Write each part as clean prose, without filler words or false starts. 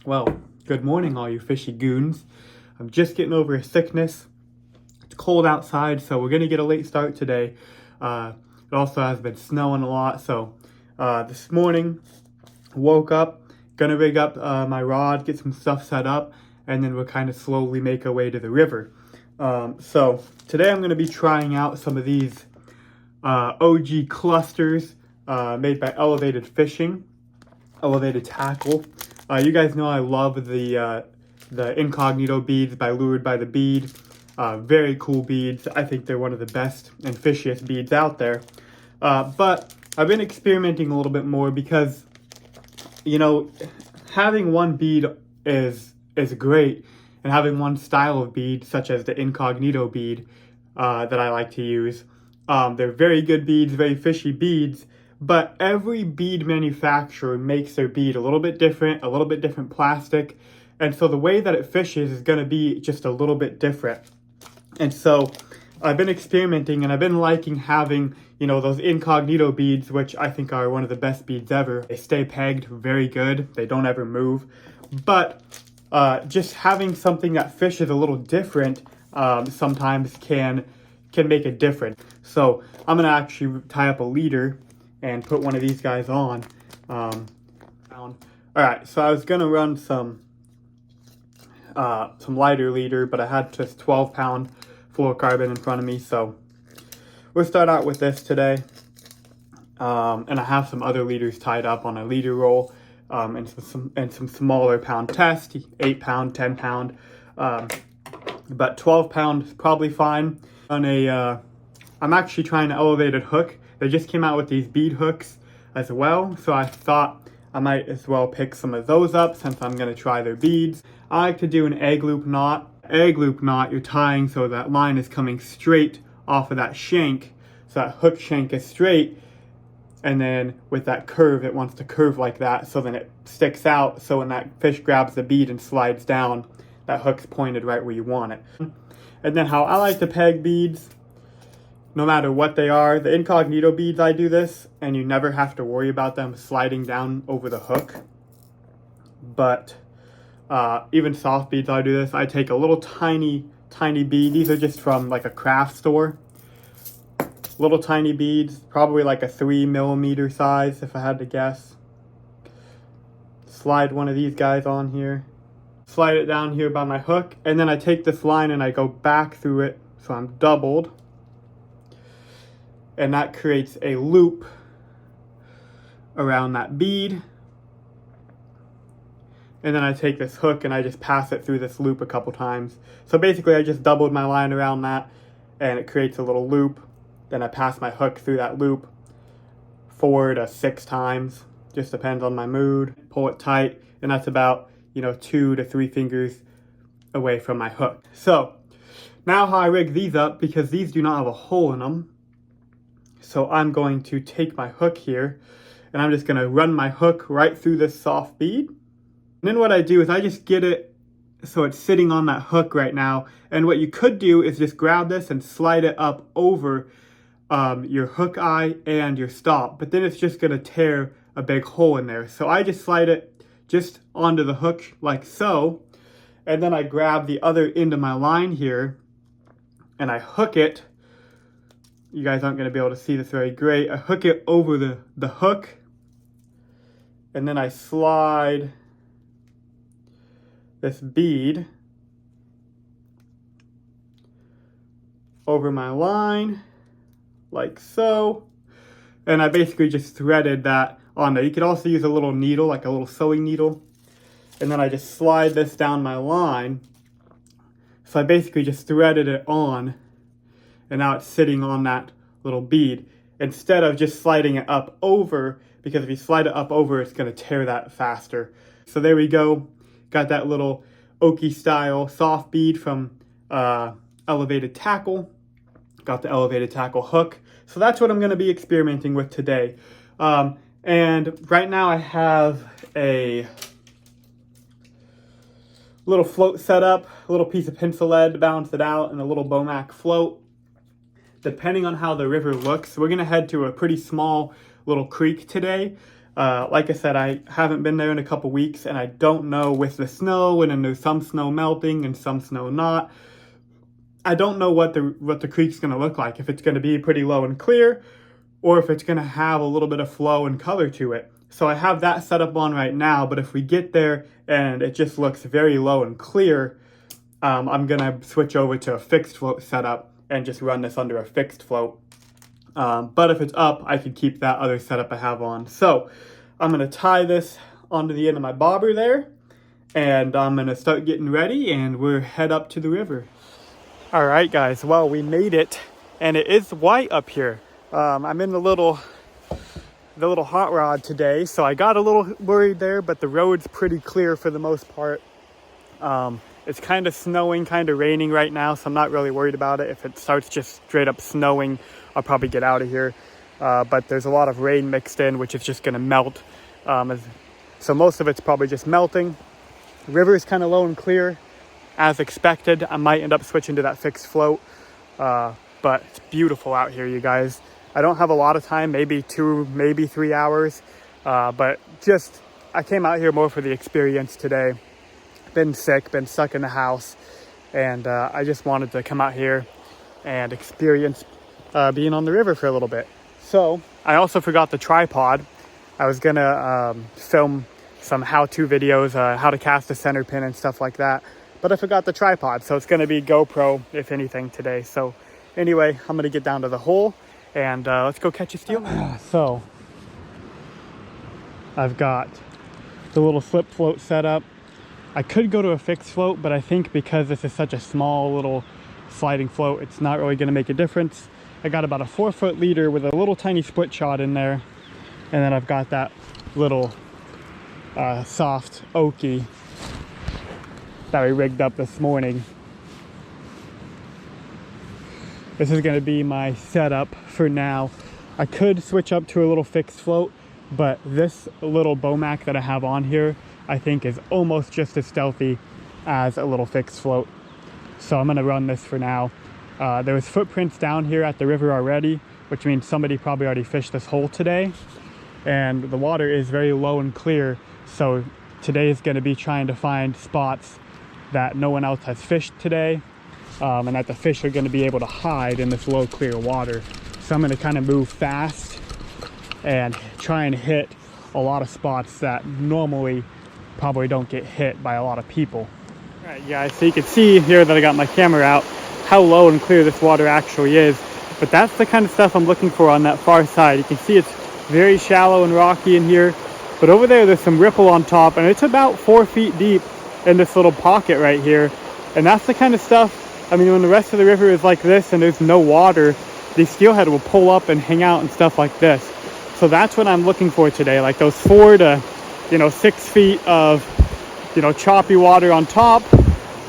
Well, good morning, all you fishy goons. I'm just getting over a sickness. It's cold outside, so we're gonna get a late start today. It also has been snowing a lot, so this morning, woke up, gonna rig up my rod, get some stuff set up, and then we'll kind of slowly make our way to the river. So today I'm gonna be trying out some of these OG clusters made by Elevated Fishing, Elevated Tackle. You guys know I love the Incognito beads by Lured by the Bead. Very cool beads. I think they're one of the best and fishiest beads out there. But I've been experimenting a little bit more because, you know, having one bead is great, and having one style of bead, such as the Incognito bead that I like to use. They're very good beads, very fishy beads. But every bead manufacturer makes their bead a little bit different plastic. And so the way that it fishes is going to be just a little bit different. And so I've been experimenting, and I've been liking having, those Incognito beads, which I think are one of the best beads ever. They stay pegged very good. They don't ever move. But just having something that fishes a little different sometimes can make a difference. So I'm going to actually tie up a leader and put one of these guys on. Alright, so I was gonna run some lighter leader, but I had just 12-pound fluorocarbon in front of me, so we'll start out with this today. And I have some other leaders tied up on a leader roll, and some smaller pound test, 8-pound, 10-pound, but 12-pound is probably fine. I'm actually trying an elevated hook. They just came out with these bead hooks as well, so I thought I might as well pick some of those up since I'm going to try their beads. I like to do an egg loop knot. Egg loop knot, you're tying so that line is coming straight off of that shank, so that hook shank is straight, and then with that curve, it wants to curve like that, so then it sticks out, so when that fish grabs the bead and slides down, that hook's pointed right where you want it. And then how I like to peg beads, no matter what they are, the Incognito beads, I do this, and you never have to worry about them sliding down over the hook. But even soft beads, I do this. I take a little tiny bead. These are just from like a craft store. Little tiny beads, probably like a 3mm size if I had to guess. Slide one of these guys on here. Slide it down here by my hook, and then I take this line and I go back through it, so I'm doubled. And that creates a loop around that bead. And then I take this hook and I just pass it through this loop a couple times. So basically I just doubled my line around that, and it creates a little loop. Then I pass my hook through that loop 4 to 6 times. Just depends on my mood. Pull it tight, and that's about 2 to 3 fingers away from my hook. So now how I rig these up, because these do not have a hole in them. So I'm going to take my hook here, and I'm just going to run my hook right through this soft bead. And then what I do is I just get it so it's sitting on that hook right now. And what you could do is just grab this and slide it up over your hook eye and your stop. But then it's just going to tear a big hole in there. So I just slide it just onto the hook like so. And then I grab the other end of my line here, and I hook it. You guys aren't going to be able to see this very great. I hook it over the hook, and then I slide this bead over my line like so, and I basically just threaded that on there. You could also use a little needle, like a little sewing needle, and then I just slide this down my line. So I basically just threaded it on, and now it's sitting on that little bead instead of just sliding it up over, because if you slide it up over, it's going to tear that faster. So there we go. Got that little Oki style soft bead from Elevated Tackle. Got the Elevated Tackle hook. So that's what I'm going to be experimenting with today. And right now I have a little float set up, a little piece of pencil lead to balance it out, and a little Bomac float. Depending on how the river looks, we're going to head to a pretty small little creek today. Like I said, I haven't been there in a couple weeks, and I don't know with the snow, and then there's some snow melting and some snow not. I don't know what the creek's going to look like, if it's going to be pretty low and clear, or if it's going to have a little bit of flow and color to it. So I have that set up on right now, but if we get there and it just looks very low and clear, I'm going to switch over to a fixed float setup and just run this under a fixed float. But if it's up, I can keep that other setup I have on. So I'm going to tie this onto the end of my bobber there, and I'm going to start getting ready, and we'll head up to the river. All right, guys, well, we made it, and it is white up here. I'm in the little hot rod today, so I got a little worried there, but the road's pretty clear for the most part. It's kind of snowing, kind of raining right now, so I'm not really worried about it. If it starts just straight up snowing, I'll probably get out of here. But there's a lot of rain mixed in, which is just going to melt. So most of it's probably just melting. The river is kind of low and clear, as expected. I might end up switching to that fixed float, but it's beautiful out here, you guys. I don't have a lot of time, maybe 2, maybe 3 hours, but just I came out here more for the experience today. Been sick, been stuck in the house, and I just wanted to come out here and experience being on the river for a little bit. So I also forgot the tripod. I was gonna film some how-to videos, how to cast a center pin and stuff like that, but I forgot the tripod, so it's gonna be GoPro if anything today. So anyway, I'm gonna get down to the hole and let's go catch a steelhead. So I've got the little slip float set up. I could go to a fixed float, but I think because this is such a small little sliding float, it's not really gonna make a difference. I got about a 4-foot leader with a little tiny split shot in there, and then I've got that little soft oaky that we rigged up this morning. This is going to be my setup for now. I could switch up to a little fixed float, but this little Bomac that I have on here, I think is almost just as stealthy as a little fixed float. So I'm going to run this for now. There was footprints down here at the river already, which means somebody probably already fished this hole today. And the water is very low and clear, so today is going to be trying to find spots that no one else has fished today, and that the fish are going to be able to hide in this low clear water. So I'm going to kind of move fast and try and hit a lot of spots that normally probably don't get hit by a lot of people. All right, guys, so you can see here that I got my camera out how low and clear this water actually is, but that's the kind of stuff I'm looking for on that far side. You can see it's very shallow and rocky in here, but over there's some ripple on top, and it's about 4 feet deep in this little pocket right here. And that's the kind of stuff, I mean, when the rest of the river is like this and there's no water, these steelhead will pull up and hang out and stuff like this. So that's what I'm looking for today, like those 4 to 6 feet of choppy water on top,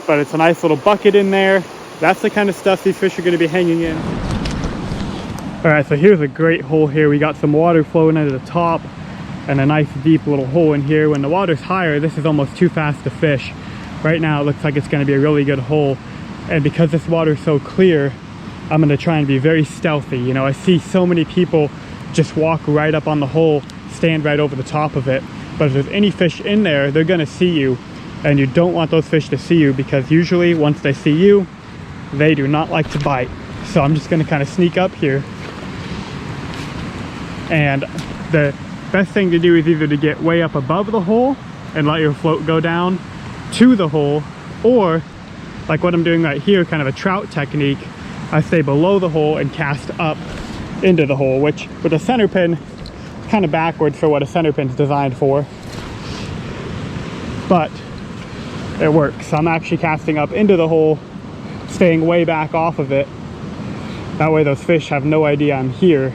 but it's a nice little bucket in there. That's the kind of stuff these fish are going to be hanging in. All right, so here's a great hole here. We got some water flowing into the top and a nice deep little hole in here. When the water's higher, this is almost too fast to fish. Right now it looks like it's going to be a really good hole, and because this water is so clear, I'm going to try and be very stealthy. I see so many people just walk right up on the hole, stand right over the top of it, but if there's any fish in there, they're going to see you, and you don't want those fish to see you, because usually once they see you, they do not like to bite. So I'm just going to kind of sneak up here, and the best thing to do is either to get way up above the hole and let your float go down to the hole, or like what I'm doing right here, kind of a trout technique, I stay below the hole and cast up into the hole, which with a center pin, kind of backwards for what a center pin is designed for, but it works. I'm actually casting up into the hole, staying way back off of it. That way those fish have no idea I'm here.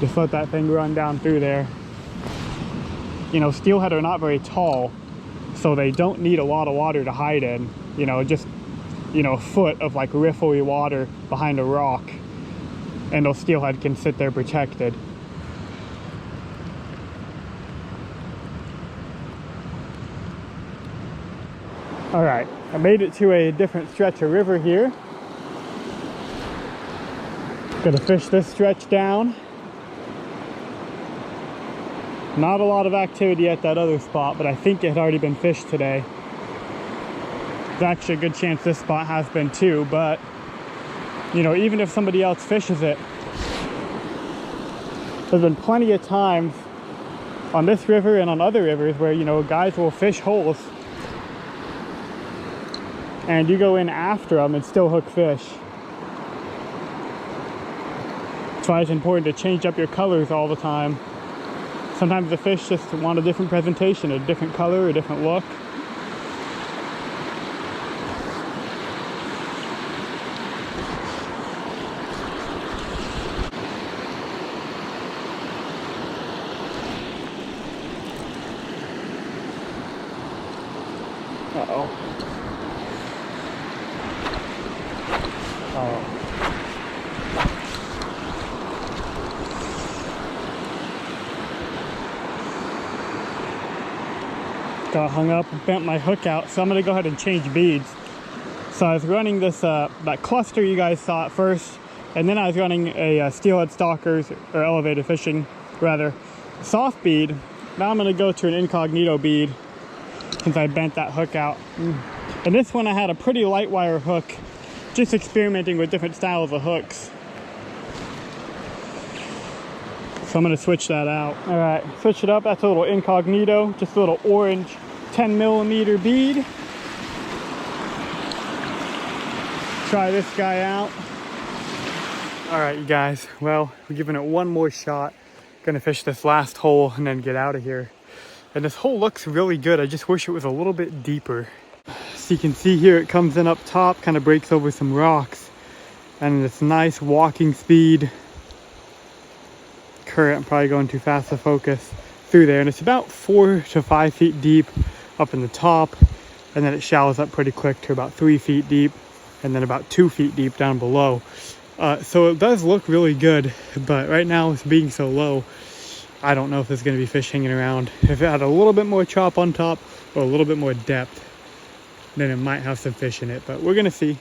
Just let that thing run down through there. Steelhead are not very tall, so they don't need a lot of water to hide in. Just a foot of like riffly water behind a rock, and those steelhead can sit there protected. All right, I made it to a different stretch of river here. Gonna fish this stretch down. Not a lot of activity at that other spot, but I think it had already been fished today. There's actually a good chance this spot has been too, but you know, even if somebody else fishes it, there's been plenty of times on this river and on other rivers where, you know, guys will fish holes and you go in after them and still hook fish. That's why it's important to change up your colors all the time. Sometimes the fish just want a different presentation, a different color, a different look. Uh-oh. Oh. Got hung up and bent my hook out, so I'm gonna go ahead and change beads. So I was running this that cluster you guys saw at first, and then I was running a steelhead stalkers, or elevated fishing rather, soft bead. Now I'm gonna go to an incognito bead since I bent that hook out. And this one I had a pretty light wire hook, just experimenting with different styles of hooks. So I'm gonna switch that out. All right, switch it up. That's a little incognito, just a little orange 10mm bead. Try this guy out. All right, you guys, well, we're giving it one more shot. Gonna fish this last hole and then get out of here. And this hole looks really good. I just wish it was a little bit deeper. So you can see here, it comes in up top, kind of breaks over some rocks. And this nice walking speed current, I'm probably going too fast to focus, through there. And it's about 4 to 5 feet deep up in the top. And then it shallows up pretty quick to about 3 feet deep. And then about 2 feet deep down below. So it does look really good. But right now, it's being so low, I don't know if there's going to be fish hanging around. If it had a little bit more chop on top or a little bit more depth, then it might have some fish in it, but we're going to see.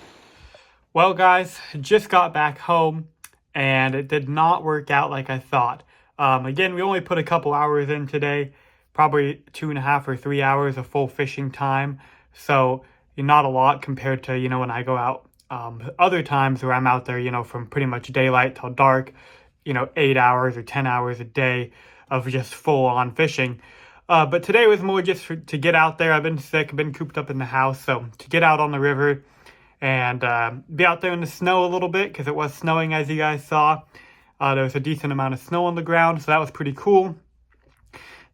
Well, guys, just got back home and it did not work out like I thought. Again, we only put a couple hours in today, probably 2.5 or 3 hours of full fishing time. So not a lot compared to, you know, when I go out other times where I'm out there, you know, from pretty much daylight till dark, you know, 8 hours or 10 hours a day of just full on fishing. But today was more just to get out there. I've been sick, been cooped up in the house. So to get out on the river and be out there in the snow a little bit, because it was snowing, as you guys saw. There was a decent amount of snow on the ground, so that was pretty cool.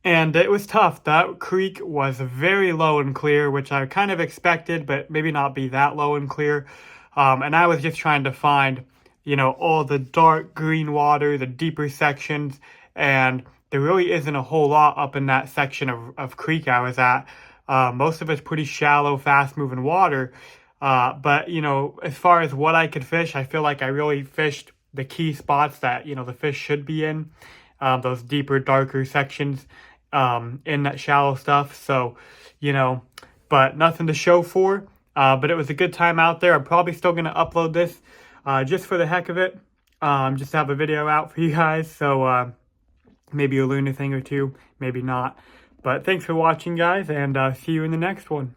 And it was tough. That creek was very low and clear, which I kind of expected, but maybe not be that low and clear. And I was just trying to find, you know, all the dark green water, the deeper sections, and there really isn't a whole lot up in that section of creek I was at. Most of it's pretty shallow, fast-moving water. But, you know, as far as what I could fish, I feel like I really fished the key spots that, you know, the fish should be in. Those deeper, darker sections in that shallow stuff. So, you know, but nothing to show for. But it was a good time out there. I'm probably still going to upload this just for the heck of it. Just to have a video out for you guys. So, maybe you'll learn a thing or two, maybe not. But thanks for watching, guys, and see you in the next one.